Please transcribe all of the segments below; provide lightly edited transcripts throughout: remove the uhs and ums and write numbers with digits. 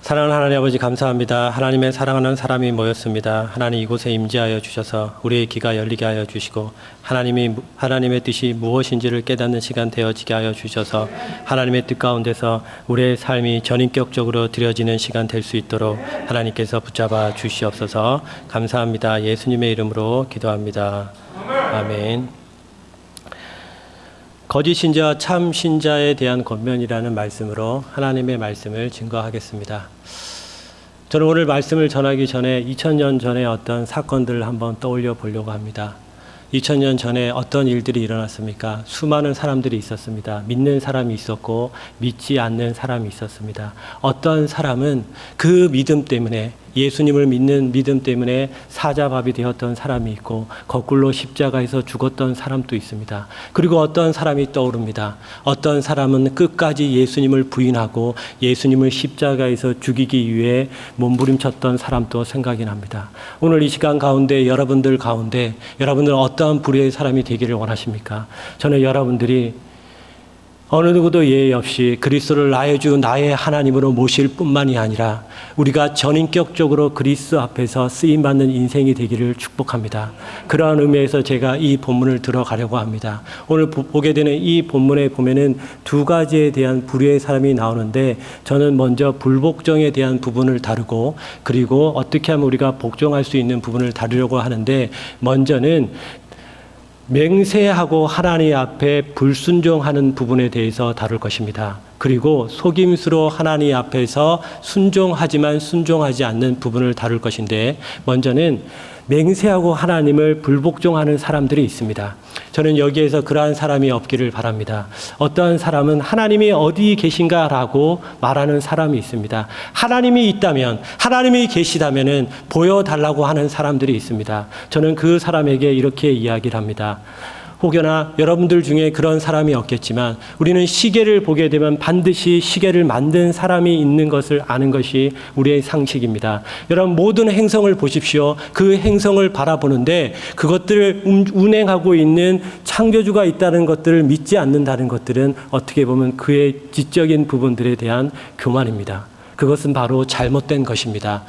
사랑하는 하나님 아버지 감사합니다. 하나님의 사랑하는 사람이 모였습니다. 하나님 이곳에 임재하여 주셔서 우리의 귀가 열리게 하여 주시고 하나님의 뜻이 무엇인지를 깨닫는 시간 되어지게 하여 주셔서 하나님의 뜻 가운데서 우리의 삶이 전인격적으로 드려지는 시간 될 수 있도록 하나님께서 붙잡아 주시옵소서. 감사합니다. 예수님의 이름으로 기도합니다. 아멘. 거짓 신자와 참 신자에 대한 권면이라는 말씀으로 하나님의 말씀을 증거하겠습니다. 저는 오늘 말씀을 전하기 전에 2000년 전에 어떤 사건들을 한번 떠올려 보려고 합니다. 2000년 전에 어떤 일들이 일어났습니까? 수많은 사람들이 있었습니다. 믿는 사람이 있었고 믿지 않는 사람이 있었습니다. 어떤 사람은 그 믿음 때문에 예수님을 믿는 믿음 때문에 사자밥이 되었던 사람이 있고 거꾸로 십자가에서 죽었던 사람도 있습니다. 그리고 어떤 사람이 떠오릅니다. 어떤 사람은 끝까지 예수님을 부인하고 예수님을 십자가에서 죽이기 위해 몸부림쳤던 사람도 생각이 납니다. 오늘 이 시간 가운데 여러분들 어떠한 불의의 사람이 되기를 원하십니까? 저는 여러분들이 어느 누구도 예외 없이 그리스도를 나의 주 나의 하나님으로 모실 뿐만이 아니라 우리가 전인격적으로 그리스도 앞에서 쓰임받는 인생이 되기를 축복합니다. 그러한 의미에서 제가 이 본문을 들어가려고 합니다. 오늘 보게 되는 이 본문에 보면은 두 가지에 대한 불의의 사람이 나오는데 저는 먼저 불복종에 대한 부분을 다루고 그리고 어떻게 하면 우리가 복종할 수 있는 부분을 다루려고 하는데 먼저는 맹세하고 하나님 앞에 불순종하는 부분에 대해서 다룰 것입니다. 그리고 속임수로 하나님 앞에서 순종하지만 순종하지 않는 부분을 다룰 것인데 먼저는 맹세하고 하나님을 불복종하는 사람들이 있습니다. 저는 여기에서 그러한 사람이 없기를 바랍니다. 어떠한 사람은 하나님이 어디 계신가라고 말하는 사람이 있습니다. 하나님이 있다면, 하나님이 계시다면 보여달라고 하는 사람들이 있습니다. 저는 그 사람에게 이렇게 이야기를 합니다. 혹여나 여러분들 중에 그런 사람이 없겠지만 우리는 시계를 보게 되면 반드시 시계를 만든 사람이 있는 것을 아는 것이 우리의 상식입니다. 여러분 모든 행성을 보십시오. 그 행성을 바라보는데 그것들을 운행하고 있는 창조주가 있다는 것들을 믿지 않는다는 것들은 어떻게 보면 그의 지적인 부분들에 대한 교만입니다. 그것은 바로 잘못된 것입니다.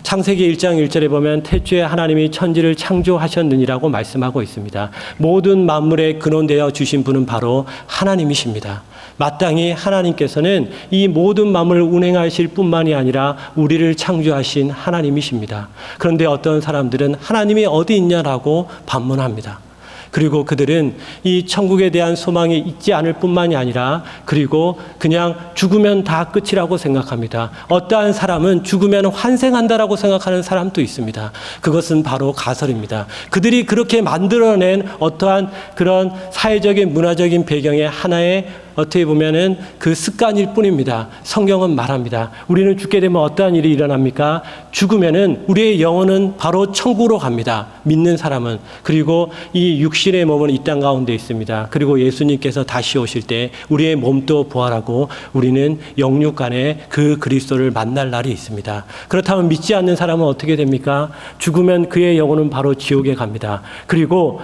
창세기 1장 1절에 보면 태초에 하나님이 천지를 창조하셨느니라고 말씀하고 있습니다. 모든 만물에 근원되어 주신 분은 바로 하나님이십니다. 마땅히 하나님께서는 이 모든 만물을 운행하실 뿐만이 아니라 우리를 창조하신 하나님이십니다. 그런데 어떤 사람들은 하나님이 어디 있냐라고 반문합니다. 그리고 그들은 이 천국에 대한 소망이 있지 않을 뿐만이 아니라 그리고 그냥 죽으면 다 끝이라고 생각합니다. 어떠한 사람은 죽으면 환생한다라고 생각하는 사람도 있습니다. 그것은 바로 가설입니다. 그들이 그렇게 만들어낸 어떠한 그런 사회적인 문화적인 배경의 하나의 어떻게 보면은 그 습관일 뿐입니다. 성경은 말합니다. 우리는 죽게 되면 어떠한 일이 일어납니까? 죽으면은 우리의 영혼은 바로 천국으로 갑니다. 믿는 사람은. 그리고 이 육신의 몸은 이 땅 가운데 있습니다. 그리고 예수님께서 다시 오실 때 우리의 몸도 부활하고 우리는 영육 간에 그 그리스도를 만날 날이 있습니다. 그렇다면 믿지 않는 사람은 어떻게 됩니까? 죽으면 그의 영혼은 바로 지옥에 갑니다. 그리고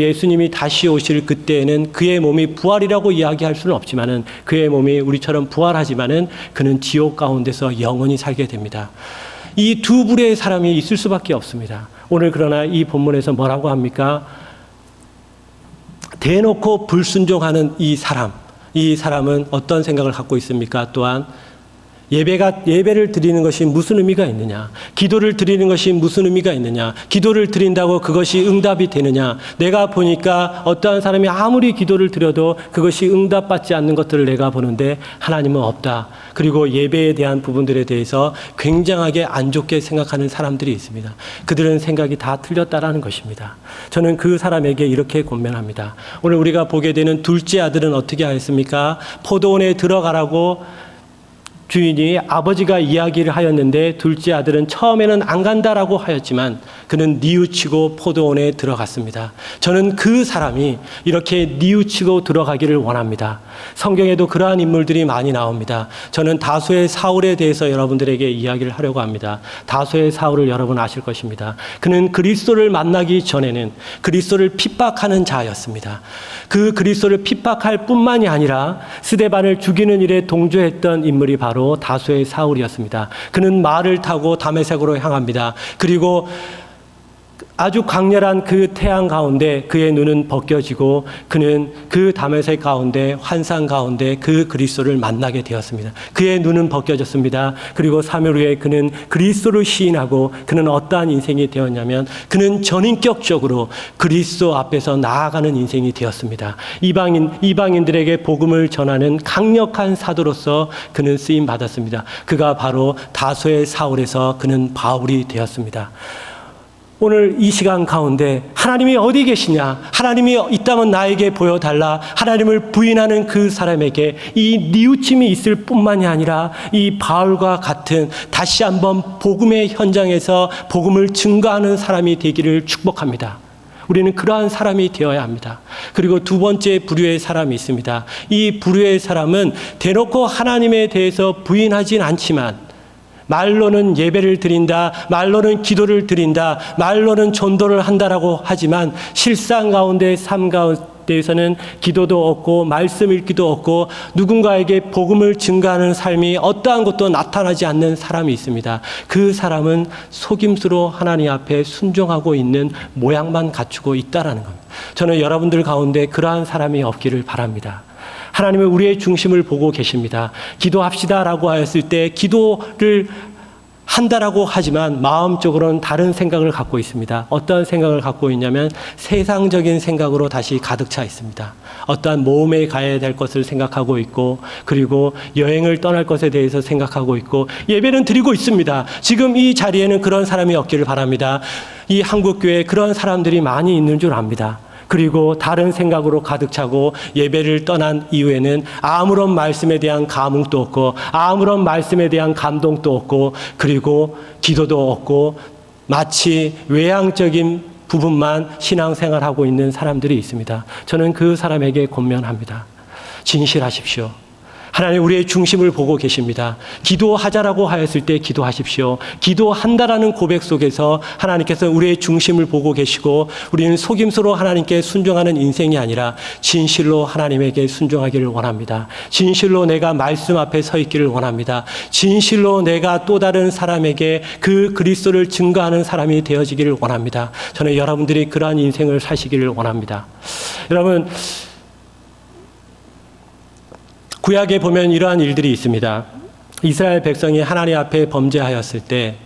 예수님이 다시 오실 그때에는 그의 몸이 부활이라고 이야기할 수는 없지만은 그의 몸이 우리처럼 부활하지만은 그는 지옥 가운데서 영원히 살게 됩니다. 이 두 부류의 사람이 있을 수밖에 없습니다. 오늘 그러나 이 본문에서 뭐라고 합니까? 대놓고 불순종하는 이 사람은 어떤 생각을 갖고 있습니까? 또한 예배를 드리는 것이 무슨 의미가 있느냐? 기도를 드리는 것이 무슨 의미가 있느냐? 기도를 드린다고 그것이 응답이 되느냐? 내가 보니까 어떠한 사람이 아무리 기도를 드려도 그것이 응답받지 않는 것들을 내가 보는데 하나님은 없다. 그리고 예배에 대한 부분들에 대해서 굉장하게 안 좋게 생각하는 사람들이 있습니다. 그들은 생각이 다 틀렸다라는 것입니다. 저는 그 사람에게 이렇게 권면합니다. 오늘 우리가 보게 되는 둘째 아들은 어떻게 하였습니까? 포도원에 들어가라고 주인이 아버지가 이야기를 하였는데 둘째 아들은 처음에는 안 간다라고 하였지만 그는 뉘우치고 포도원에 들어갔습니다. 저는 그 사람이 이렇게 뉘우치고 들어가기를 원합니다. 성경에도 그러한 인물들이 많이 나옵니다. 저는 다소의 사울에 대해서 여러분들에게 이야기를 하려고 합니다. 다소의 사울을 여러분 아실 것입니다. 그는 그리스도를 만나기 전에는 그리스도를 핍박하는 자였습니다. 그 그리스도를 핍박할 뿐만이 아니라 스데반을 죽이는 일에 동조했던 인물이 바로 바로 다소의 사울이었습니다. 그는 말을 타고 다메섹으로 향합니다. 그리고 아주 강렬한 그 태양 가운데 그의 눈은 벗겨지고 그는 그 다메섹 가운데 환상 가운데 그 그리스도를 만나게 되었습니다. 그의 눈은 벗겨졌습니다. 그리고 3일 후에 그는 그리스도를 시인하고 그는 어떠한 인생이 되었냐면 그는 전인격적으로 그리스도 앞에서 나아가는 인생이 되었습니다. 이방인들에게 복음을 전하는 강력한 사도로서 그는 쓰임 받았습니다. 그가 바로 다소의 사울에서 그는 바울이 되었습니다. 오늘 이 시간 가운데 하나님이 어디 계시냐? 하나님이 있다면 나에게 보여달라. 하나님을 부인하는 그 사람에게 이 뉘우침이 있을 뿐만이 아니라 이 바울과 같은 다시 한번 복음의 현장에서 복음을 증거하는 사람이 되기를 축복합니다. 우리는 그러한 사람이 되어야 합니다. 그리고 두 번째 부류의 사람이 있습니다. 이 부류의 사람은 대놓고 하나님에 대해서 부인하진 않지만 말로는 예배를 드린다, 말로는 기도를 드린다, 말로는 전도를 한다라고 하지만 실상 가운데 삶 가운데에서는 기도도 없고 말씀 읽기도 없고 누군가에게 복음을 증가하는 삶이 어떠한 것도 나타나지 않는 사람이 있습니다. 그 사람은 속임수로 하나님 앞에 순종하고 있는 모양만 갖추고 있다라는 겁니다. 저는 여러분들 가운데 그러한 사람이 없기를 바랍니다. 하나님은 우리의 중심을 보고 계십니다. 기도합시다라고 하였을 때 기도를 한다라고 하지만 마음적으로는 다른 생각을 갖고 있습니다. 어떤 생각을 갖고 있냐면 세상적인 생각으로 다시 가득 차 있습니다. 어떠한 모험에 가야 될 것을 생각하고 있고 그리고 여행을 떠날 것에 대해서 생각하고 있고 예배는 드리고 있습니다. 지금 이 자리에는 그런 사람이 없기를 바랍니다. 이 한국교회에 그런 사람들이 많이 있는 줄 압니다. 그리고 다른 생각으로 가득 차고 예배를 떠난 이후에는 아무런 말씀에 대한 감흥도 없고 아무런 말씀에 대한 감동도 없고 그리고 기도도 없고 마치 외향적인 부분만 신앙생활하고 있는 사람들이 있습니다. 저는 그 사람에게 권면합니다. 진실하십시오. 하나님 우리의 중심을 보고 계십니다. 기도하자라고 하였을 때 기도하십시오. 기도한다라는 고백 속에서 하나님께서 우리의 중심을 보고 계시고 우리는 속임수로 하나님께 순종하는 인생이 아니라 진실로 하나님에게 순종하기를 원합니다. 진실로 내가 말씀 앞에 서 있기를 원합니다. 진실로 내가 또 다른 사람에게 그 그리스도를 증거하는 사람이 되어지기를 원합니다. 저는 여러분들이 그러한 인생을 사시기를 원합니다. 여러분 구약에 보면 이러한 일들이 있습니다. 이스라엘 백성이 하나님 앞에 범죄하였을 때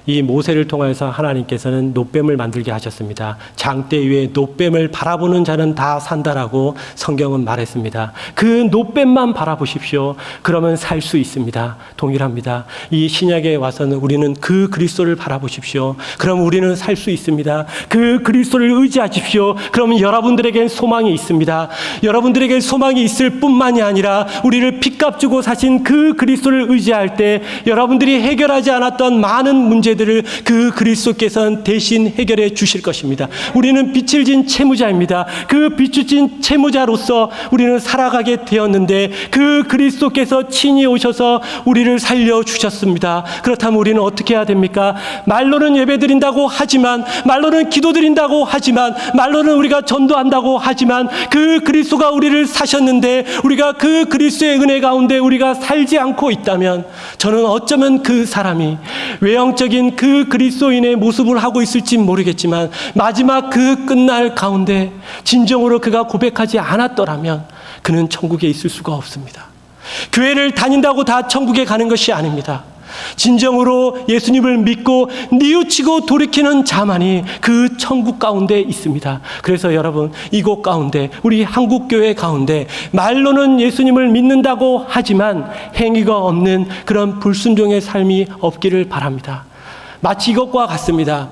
이 모세를 통해서 하나님께서는 놋뱀을 만들게 하셨습니다. 장대 위에 놋뱀을 바라보는 자는 다 산다라고 성경은 말했습니다. 그 놋뱀만 바라보십시오. 그러면 살 수 있습니다. 동일합니다. 이 신약에 와서는 우리는 그 그리스도를 바라보십시오. 그럼 우리는 살 수 있습니다. 그 그리스도를 의지하십시오. 그러면 여러분들에겐 소망이 있습니다. 여러분들에게 소망이 있을 뿐만이 아니라 우리를 핏값 주고 사신 그 그리스도를 의지할 때 여러분들이 해결하지 않았던 많은 문제들을 그 그리스도께서는 대신 해결해 주실 것입니다. 우리는 빚을 진 채무자입니다. 그 빚을 진 채무자로서 우리는 살아가게 되었는데 그 그리스도께서 친히 오셔서 우리를 살려주셨습니다. 그렇다면 우리는 어떻게 해야 됩니까? 말로는 예배드린다고 하지만 말로는 기도드린다고 하지만 말로는 우리가 전도한다고 하지만 그 그리스도가 우리를 사셨는데 우리가 그 그리스도의 은혜 가운데 우리가 살지 않고 있다면 저는 어쩌면 그 사람이 외형적인 그 그리스도인의 모습을 하고 있을지 모르겠지만 마지막 그 끝날 가운데 진정으로 그가 고백하지 않았더라면 그는 천국에 있을 수가 없습니다. 교회를 다닌다고 다 천국에 가는 것이 아닙니다. 진정으로 예수님을 믿고 뉘우치고 돌이키는 자만이 그 천국 가운데 있습니다. 그래서 여러분 이곳 가운데 우리 한국교회 가운데 말로는 예수님을 믿는다고 하지만 행위가 없는 그런 불순종의 삶이 없기를 바랍니다. 마치 이것과 같습니다.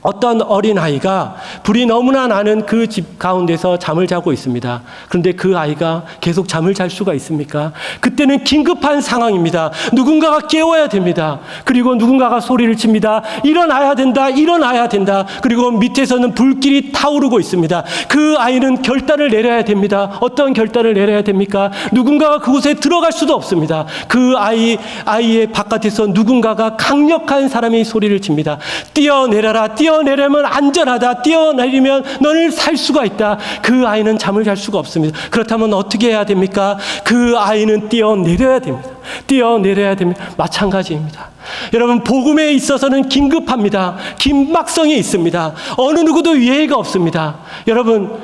어떤 어린아이가 불이 너무나 나는 그 집 가운데서 잠을 자고 있습니다. 그런데 그 아이가 계속 잠을 잘 수가 있습니까? 그때는 긴급한 상황입니다. 누군가가 깨워야 됩니다. 그리고 누군가가 소리를 칩니다. 일어나야 된다, 일어나야 된다. 그리고 밑에서는 불길이 타오르고 있습니다. 그 아이는 결단을 내려야 됩니다. 어떤 결단을 내려야 됩니까? 누군가가 그곳에 들어갈 수도 없습니다. 그 아이의 바깥에서 누군가가 강력한 사람이 소리를 칩니다. 뛰어내려라, 뛰어내려면 안전하다. 뛰어내리면 너를 살 수가 있다. 그 아이는 잠을 잘 수가 없습니다. 그렇다면 어떻게 해야 됩니까? 그 아이는 뛰어내려야 됩니다. 뛰어내려야 됩니다. 마찬가지입니다. 여러분, 복음에 있어서는 긴급합니다. 긴박성이 있습니다. 어느 누구도 예외가 없습니다. 여러분,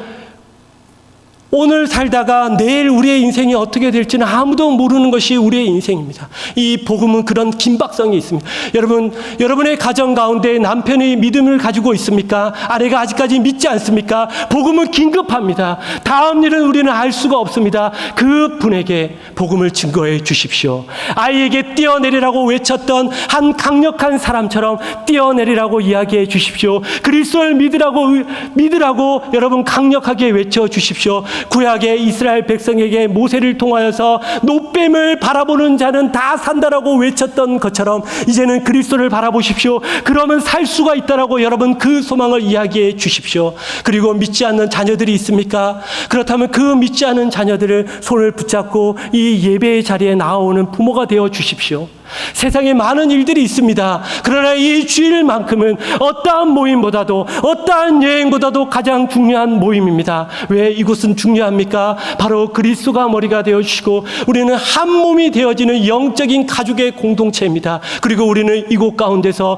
오늘 살다가 내일 우리의 인생이 어떻게 될지는 아무도 모르는 것이 우리의 인생입니다. 이 복음은 그런 긴박성이 있습니다. 여러분, 여러분의 가정 가운데 남편이 믿음을 가지고 있습니까? 아내가 아직까지 믿지 않습니까? 복음은 긴급합니다. 다음 일은 우리는 알 수가 없습니다. 그 분에게 복음을 증거해 주십시오. 아이에게 뛰어내리라고 외쳤던 한 강력한 사람처럼 뛰어내리라고 이야기해 주십시오. 그리스도를 믿으라고 여러분 강력하게 외쳐 주십시오. 구약의 이스라엘 백성에게 모세를 통하여서 노뱀을 바라보는 자는 다 산다라고 외쳤던 것처럼 이제는 그리스도를 바라보십시오. 그러면 살 수가 있다라고 여러분 그 소망을 이야기해 주십시오. 그리고 믿지 않는 자녀들이 있습니까? 그렇다면 그 믿지 않는 자녀들을 손을 붙잡고 이 예배의 자리에 나오는 부모가 되어 주십시오. 세상에 많은 일들이 있습니다. 그러나 이 주일만큼은 어떠한 모임보다도 어떠한 여행보다도 가장 중요한 모임입니다. 왜 이곳은 중요합니까? 바로 그리스도가 머리가 되어주시고 우리는 한 몸이 되어지는 영적인 가족의 공동체입니다. 그리고 우리는 이곳 가운데서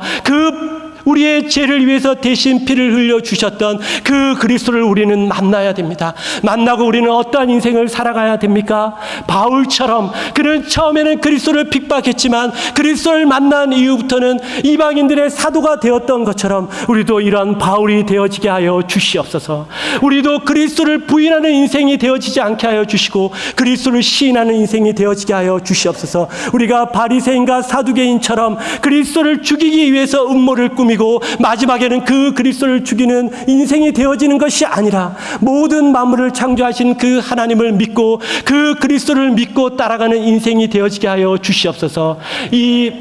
우리의 죄를 위해서 대신 피를 흘려주셨던 그 그리스도를 우리는 만나야 됩니다. 만나고 우리는 어떠한 인생을 살아가야 됩니까? 바울처럼 그는 처음에는 그리스도를 핍박했지만 그리스도를 만난 이후부터는 이방인들의 사도가 되었던 것처럼 우리도 이런 바울이 되어지게 하여 주시옵소서. 우리도 그리스도를 부인하는 인생이 되어지지 않게 하여 주시고 그리스도를 시인하는 인생이 되어지게 하여 주시옵소서. 우리가 바리새인과 사두개인처럼 그리스도를 죽이기 위해서 음모를 꾸미고 마지막에는 그 그리스도를 죽이는 인생이 되어지는 것이 아니라 모든 만물을 창조하신 그 하나님을 믿고 그 그리스도를 믿고 따라가는 인생이 되어지게 하여 주시옵소서. 이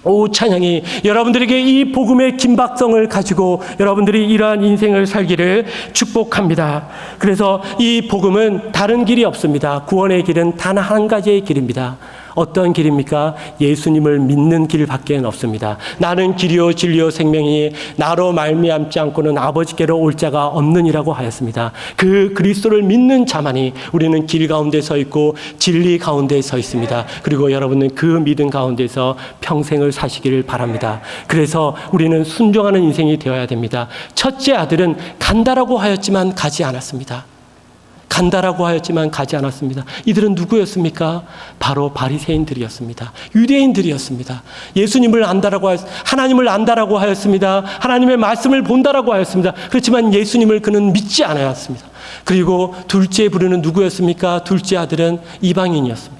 오후 찬양이 여러분들에게 이 복음의 긴박성을 가지고 여러분들이 이러한 인생을 살기를 축복합니다. 그래서 이 복음은 다른 길이 없습니다. 구원의 길은 단 한 가지의 길입니다. 어떤 길입니까? 예수님을 믿는 길밖에 없습니다. 나는 길이요 진리요 생명이니 나로 말미암지 않고는 아버지께로 올 자가 없느니라고 하였습니다. 그 그리스도를 믿는 자만이 우리는 길 가운데 서 있고 진리 가운데 서 있습니다. 그리고 여러분은 그 믿음 가운데서 평생을 사시기를 바랍니다. 그래서 우리는 순종하는 인생이 되어야 됩니다. 첫째 아들은 간다라고 하였지만 가지 않았습니다. 간다라고 하였지만 가지 않았습니다. 이들은 누구였습니까? 바로 바리새인들이었습니다. 유대인들이었습니다. 예수님을 안다라고 하나님을 안다라고 하였습니다. 하나님의 말씀을 본다라고 하였습니다. 그렇지만 예수님을 그는 믿지 않았습니다. 그리고 둘째 부류는 누구였습니까? 둘째 아들은 이방인이었습니다.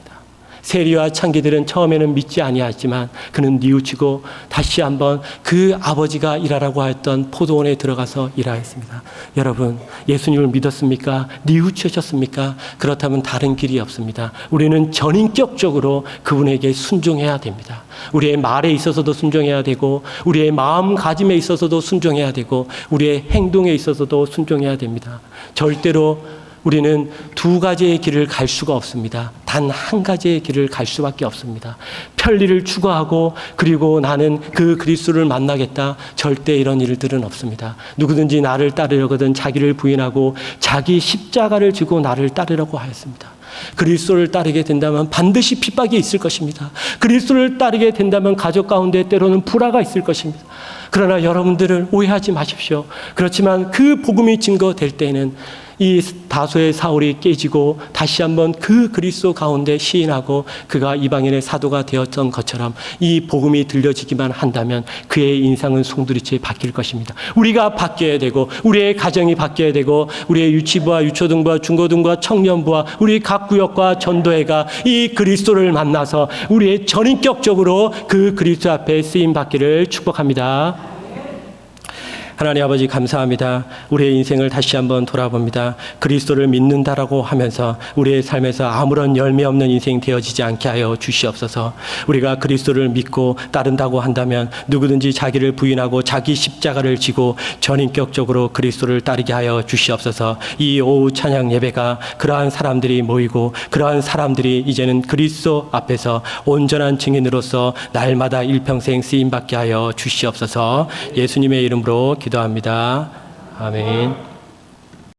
세리와 창기들은 처음에는 믿지 아니하지만 그는 뉘우치고 다시 한번 그 아버지가 일하라고 하였던 포도원에 들어가서 일하였습니다. 여러분, 예수님을 믿었습니까? 뉘우치셨습니까? 그렇다면 다른 길이 없습니다. 우리는 전인격적으로 그분에게 순종해야 됩니다. 우리의 말에 있어서도 순종해야 되고 우리의 마음가짐에 있어서도 순종해야 되고 우리의 행동에 있어서도 순종해야 됩니다. 절대로 우리는 두 가지의 길을 갈 수가 없습니다. 단 한 가지의 길을 갈 수밖에 없습니다. 편리를 추구하고 그리고 나는 그 그리스도를 만나겠다. 절대 이런 일들은 없습니다. 누구든지 나를 따르려거든 자기를 부인하고 자기 십자가를 지고 나를 따르려고 하였습니다. 그리스도를 따르게 된다면 반드시 핍박이 있을 것입니다. 그리스도를 따르게 된다면 가족 가운데 때로는 불화가 있을 것입니다. 그러나 여러분들은 오해하지 마십시오. 그렇지만 그 복음이 증거될 때에는 이 다소의 사울이 깨지고 다시 한번 그 그리스도 가운데 시인하고 그가 이방인의 사도가 되었던 것처럼 이 복음이 들려지기만 한다면 그의 인상은 송두리째 바뀔 것입니다. 우리가 바뀌어야 되고 우리의 가정이 바뀌어야 되고 우리의 유치부와 유초등부와 중고등부와 청년부와 우리 각 구역과 전도회가 이 그리스도를 만나서 우리의 전인격적으로 그 그리스도 앞에 쓰임 받기를 축복합니다. 하나님 아버지 감사합니다. 우리의 인생을 다시 한번 돌아봅니다. 그리스도를 믿는다라고 하면서 우리의 삶에서 아무런 열매 없는 인생 되어지지 않게 하여 주시옵소서. 우리가 그리스도를 믿고 따른다고 한다면 누구든지 자기를 부인하고 자기 십자가를 지고 전인격적으로 그리스도를 따르게 하여 주시옵소서. 이 오후 찬양 예배가 그러한 사람들이 모이고 그러한 사람들이 이제는 그리스도 앞에서 온전한 증인으로서 날마다 일평생 쓰임받게 하여 주시옵소서. 예수님의 이름으로 기도합니다. 아멘.